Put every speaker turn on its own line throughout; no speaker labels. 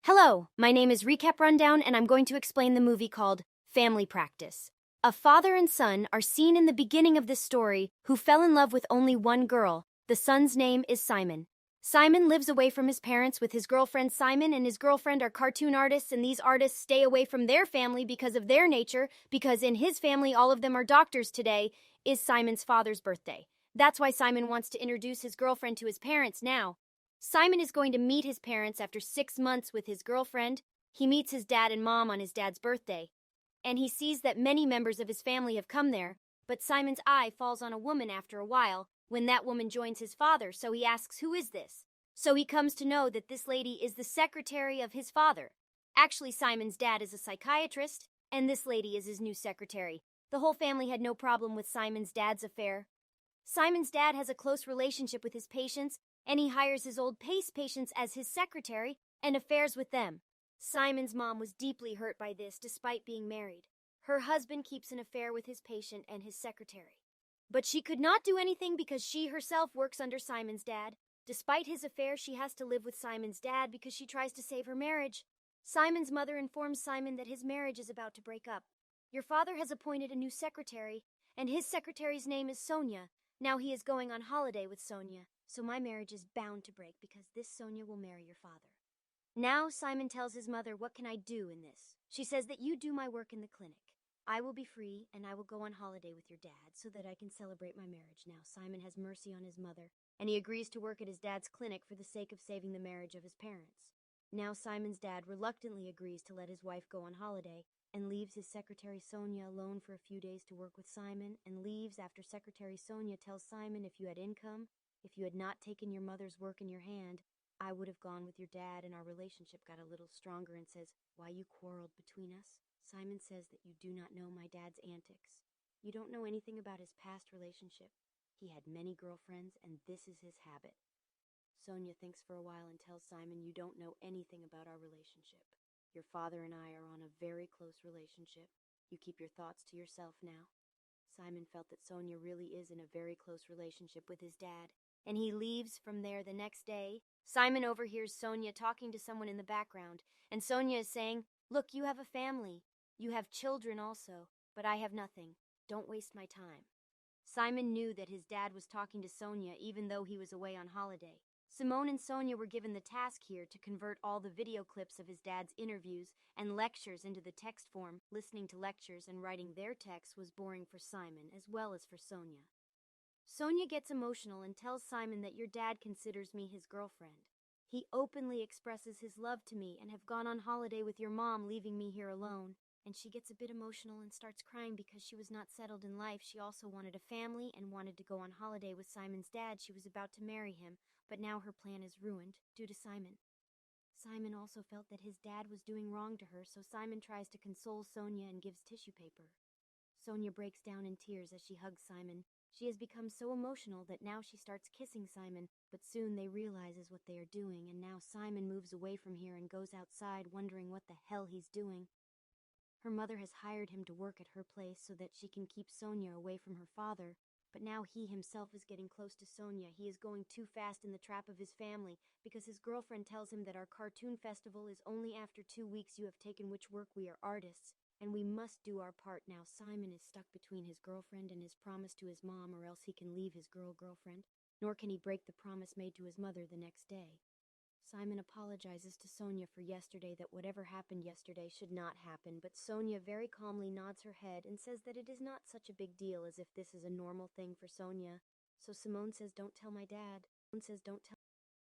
Hello, my name is RecapRundown and I'm going to explain the movie called Family Practice. A father and son are seen in the beginning of this story who fell in love with only one girl. The son's name is Simon. Simon lives away from his parents with his girlfriend Simon, and his girlfriend are cartoon artists, and these artists stay away from their family because of their nature, because in his family all of them are doctors. Today is Simon's father's birthday. That's why Simon wants to introduce his girlfriend to his parents now. Simon is going to meet his parents after 6 months with his girlfriend. He meets his dad and mom on his dad's birthday, and he sees that many members of his family have come there, but Simon's eye falls on a woman after a while when that woman joins his father, so he asks, "Who is this?" So he comes to know that this lady is the secretary of his father. Actually, Simon's dad is a psychiatrist, and this lady is his new secretary. The whole family had no problem with Simon's dad's affair. Simon's dad has a close relationship with his patients, and he hires his old PACE patients as his secretary and affairs with them. Simon's mom was deeply hurt by this despite being married. Her husband keeps an affair with his patient and his secretary. But she could not do anything because she herself works under Simon's dad. Despite his affair, she has to live with Simon's dad because she tries to save her marriage. Simon's mother informs Simon that his marriage is about to break up. "Your father has appointed a new secretary, and his secretary's name is Sonia. Now he is going on holiday with Sonia, so my marriage is bound to break because this Sonia will marry your father." Now Simon tells his mother, "What can I do in this?" She says that "You do my work in the clinic. I will be free and I will go on holiday with your dad so that I can celebrate my marriage." Now Simon has mercy on his mother, and he agrees to work at his dad's clinic for the sake of saving the marriage of his parents. Now Simon's dad reluctantly agrees to let his wife go on holiday and leaves his secretary Sonia alone for a few days to work with Simon, and leaves after Secretary Sonia tells Simon, "If you had income, if you had not taken your mother's work in your hand, I would have gone with your dad," and our relationship got a little stronger, and says, "Why you quarreled between us?" Simon says that "You do not know my dad's antics. You don't know anything about his past relationship. He had many girlfriends, and this is his habit." Sonia thinks for a while and tells Simon, "You don't know anything about our relationship. Your father and I are on a very close relationship. You keep your thoughts to yourself now." Simon felt that Sonia really is in a very close relationship with his dad, and he leaves from there the next day. Simon overhears Sonia talking to someone in the background, and Sonia is saying, "Look, you have a family. You have children also, but I have nothing. Don't waste my time." Simon knew that his dad was talking to Sonia even though he was away on holiday. Simone and Sonia were given the task here to convert all the video clips of his dad's interviews and lectures into the text form. Listening to lectures and writing their texts was boring for Simon as well as for Sonia. Sonia gets emotional and tells Simon that "Your dad considers me his girlfriend. He openly expresses his love to me and have gone on holiday with your mom, leaving me here alone." And she gets a bit emotional and starts crying because she was not settled in life. She also wanted a family and wanted to go on holiday with Simon's dad. She was about to marry him, but now her plan is ruined due to Simon. Simon also felt that his dad was doing wrong to her, so Simon tries to console Sonia and gives tissue paper. Sonia breaks down in tears as she hugs Simon. She has become so emotional that now she starts kissing Simon, but soon they realizes what they are doing, and now Simon moves away from here and goes outside wondering what the hell he's doing. Her mother has hired him to work at her place so that she can keep Sonia away from her father, but now he himself is getting close to Sonia. He is going too fast in the trap of his family because his girlfriend tells him that our cartoon festival is only after 2 weeks you have taken which work. We are artists, and we must do our part. Now Simon is stuck between his girlfriend and his promise to his mom, or else he can leave his girlfriend, nor can he break the promise made to his mother the next day. Simon apologizes to Sonia for yesterday, that whatever happened yesterday should not happen, but Sonia very calmly nods her head and says that it is not such a big deal, as if this is a normal thing for Sonia. So Simone says, "Don't tell my dad." Simone says, "Don't tell."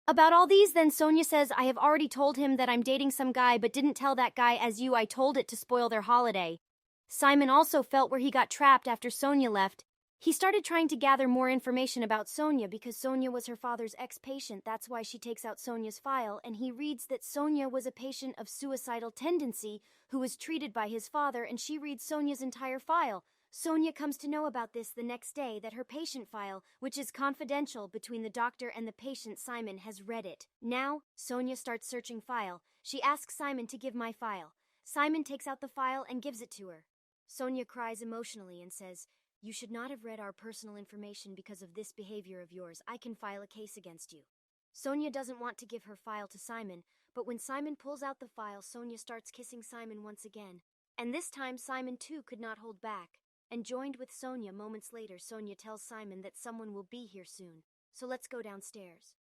About all these, then Sonia says, "I have already told him that I'm dating some guy, but didn't tell that guy as you. I told it to spoil their holiday." Simon also felt where he got trapped after Sonia left. He started trying to gather more information about Sonia because Sonia was her father's ex-patient. That's why she takes out Sonia's file, and he reads that Sonia was a patient of suicidal tendency who was treated by his father, and she reads Sonia's entire file. Sonia comes to know about this the next day, that her patient file, which is confidential between the doctor and the patient, Simon has read it. Now, Sonia starts searching file. She asks Simon to give my file. Simon takes out the file and gives it to her. Sonia cries emotionally and says, "You should not have read our personal information because of this behavior of yours. I can file a case against you." Sonia doesn't want to give her file to Simon, But when Simon pulls out the file, Sonia starts kissing Simon once again. And this time, Simon too could not hold back. And joined with Sonia moments later, Sonia tells Simon that someone will be here soon. So let's go downstairs.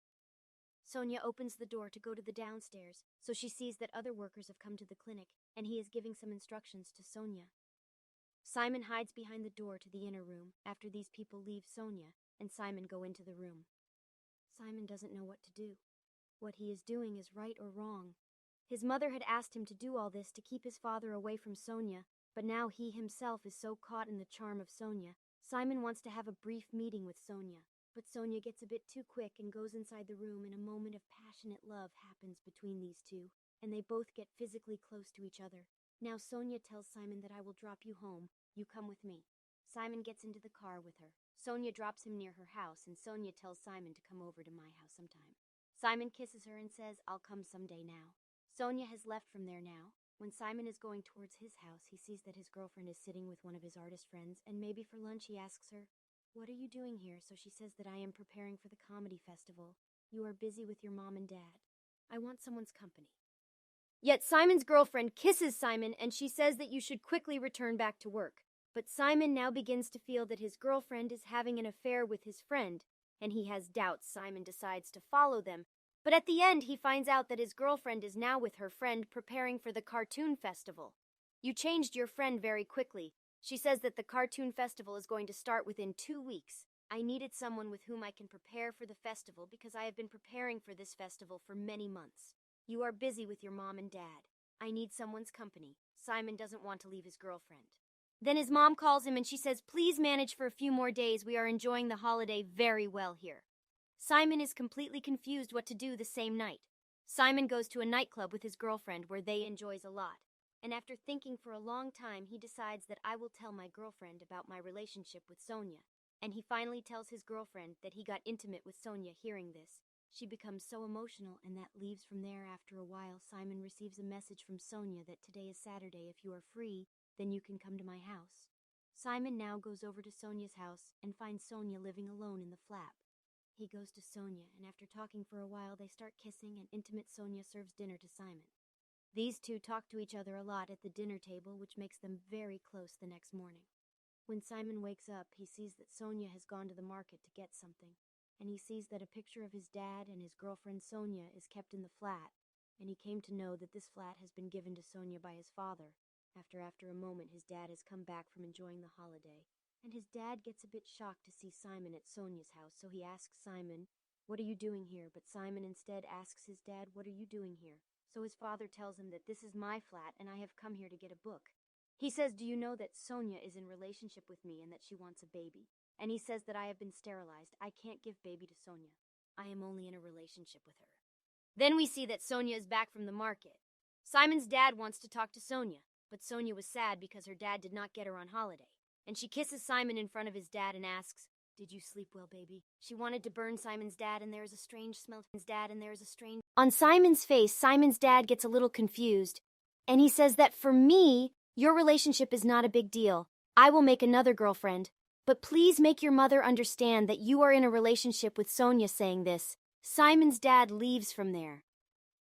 Sonia opens the door to go to the downstairs, so she sees that other workers have come to the clinic, and he is giving some instructions to Sonia. Simon hides behind the door to the inner room after these people leave Sonia, and Simon go into the room. Simon doesn't know what to do. What he is doing is right or wrong. His mother had asked him to do all this to keep his father away from Sonia, but now he himself is so caught in the charm of Sonia. Simon wants to have a brief meeting with Sonia, but Sonia gets a bit too quick and goes inside the room, and a moment of passionate love happens between these two, and they both get physically close to each other. Now Sonia tells Simon that I will drop you home, you come with me. Simon gets into the car with her. Sonia drops him near her house, and Sonia tells Simon to come over to my house sometime. Simon kisses her and says, I'll come someday now. Sonia has left from there now. When Simon is going towards his house, he sees that his girlfriend is sitting with one of his artist friends, and maybe for lunch he asks her, What are you doing here? So she says that I am preparing for the comedy festival. You are busy with your mom and dad. I want someone's company. Yet Simon's girlfriend kisses Simon, and she says that you should quickly return back to work. But Simon now begins to feel that his girlfriend is having an affair with his friend, and he has doubts. Simon decides to follow them. But at the end, he finds out that his girlfriend is now with her friend preparing for the cartoon festival. You changed your friend very quickly. She says that the cartoon festival is going to start within 2 weeks. I needed someone with whom I can prepare for the festival because I have been preparing for this festival for many months. You are busy with your mom and dad. I need someone's company. Simon doesn't want to leave his girlfriend. Then his mom calls him and she says, Please manage for a few more days. We are enjoying the holiday very well here. Simon is completely confused what to do the same night. Simon goes to a nightclub with his girlfriend where they enjoys a lot. And after thinking for a long time, he decides that I will tell my girlfriend about my relationship with Sonia. And he finally tells his girlfriend that he got intimate with Sonia hearing this. She becomes so emotional, and that leaves from there. After a while, Simon receives a message from Sonia that today is Saturday. If you are free, then you can come to my house. Simon now goes over to Sonia's house and finds Sonia living alone in the flat. He goes to Sonia, and after talking for a while, they start kissing, and intimate Sonia serves dinner to Simon. These two talk to each other a lot at the dinner table, which makes them very close the next morning. When Simon wakes up, he sees that Sonia has gone to the market to get something, and he sees that a picture of his dad and his girlfriend Sonia is kept in the flat, and he came to know that this flat has been given to Sonia by his father. After a moment, his dad has come back from enjoying the holiday, and his dad gets a bit shocked to see Simon at Sonia's house, so he asks Simon, What are you doing here? But Simon instead asks his dad, What are you doing here? So his father tells him that this is my flat and I have come here to get a book. He says, Do you know that Sonia is in relationship with me and that she wants a baby? And he says that I have been sterilized. I can't give baby to Sonia. I am only in a relationship with her. Then we see that Sonia is back from the market. Simon's dad wants to talk to Sonia, but Sonia was sad because her dad did not get her on holiday. And she kisses Simon in front of his dad and asks, Did you sleep well, baby? She wanted to burn Simon's dad, and there is a strange smell. On Simon's face, Simon's dad gets a little confused, and he says that for me, your relationship is not a big deal. I will make another girlfriend, but please make your mother understand that you are in a relationship with Sonia. Saying this, Simon's dad leaves from there.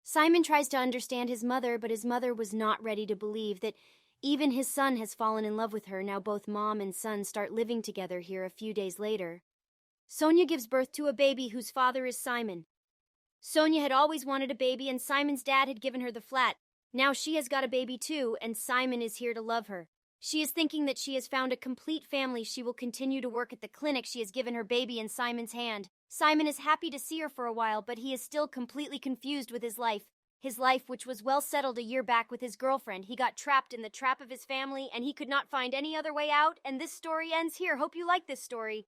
Simon tries to understand his mother, but his mother was not ready to believe that even his son has fallen in love with her. Now both mom and son start living together here a few days later. Sonia gives birth to a baby whose father is Simon. Sonia had always wanted a baby, and Simon's dad had given her the flat. Now she has got a baby too, and Simon is here to love her. She is thinking that she has found a complete family. She will continue to work at the clinic. She has given her baby in Simon's hand. Simon is happy to see her for a while, but he is still completely confused with his life. His life, which was well settled a year back with his girlfriend. He got trapped in the trap of his family, and he could not find any other way out, and this story ends here. Hope you like this story.